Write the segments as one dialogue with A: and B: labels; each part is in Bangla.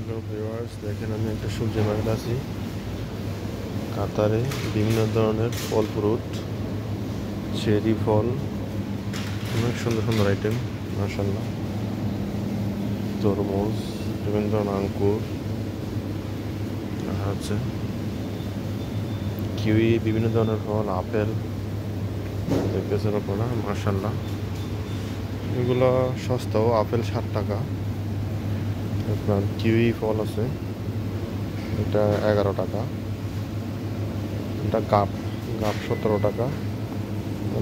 A: হ্যালো ভিউয়ার্স, দেখেন আমি একটা সবজি মার্কেট আছি কাতারে। বিভিন্ন ধরনের ফল ফ্রুট, চেরি ফল, অনেক সুন্দর সুন্দর আইটেম মাশাআল্লাহ। তরমুজ, বিভিন্ন ধরনের আঙ্কুর দেখা যাচ্ছে, কিউই, বিভিন্ন ধরনের ফল, আপেল দেখতেছেন আপনারা মাশাআল্লাহ। এগুলো সস্তাও, আপেল 60 টাকা। আপনার কিউই ফল আছে, এটা 11 টাকা। এটা গাপ গাপ 17 টাকা।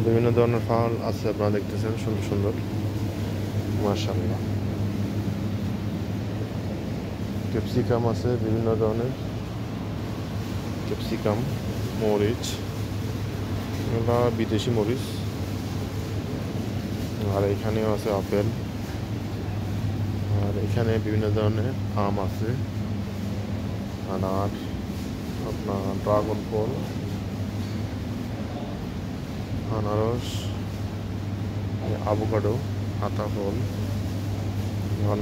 A: বিভিন্ন ধরনের ফল আছে, আপনারা দেখতেছেন সুন্দর সুন্দর মাশাআল্লাহ। ক্যাপসিকাম আছে, বিভিন্ন ধরনের ক্যাপসিকাম, মরিচ, এগুলো বিদেশি মরিচ। আর এখানেও আছে আপেল। আর এখানে বিভিন্ন ধরনের আম আছে, আনার, আপনার ড্রাগন ফল, আনারস, আভোকাডো, আতা ফল,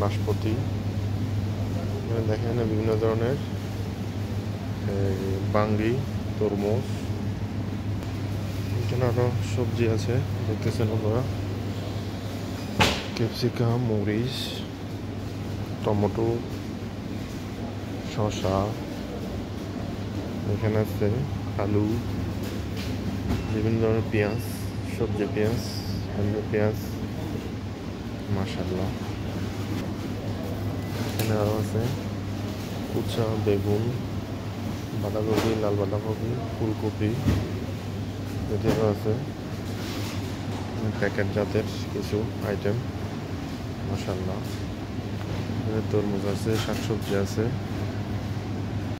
A: নাশপাতি। দেখেন বিভিন্ন ধরনের বাঙ্গি, তরমুজ, এখানে আরো সবজি আছে দেখতেছেন আপনারা, ক্যাপসিকাম, মরিচ, টমেটো, শসা, এখানে আছে আলু, বিভিন্ন ধরনের পেঁয়াজ, সবজি পেঁয়াজ, পেঁয়াজ মাশাআল্লাহ। এখানে আরও আছে উচ্ছা, বেগুন, বাঁধাকপি, লাল বাঁধাকপি, ফুলকপি, এছাড়াও আছে প্যাকেট জাতের কিছু আইটেম মাশাআল্লাহ। তরমুজ আছে, শাকসবজি আছে।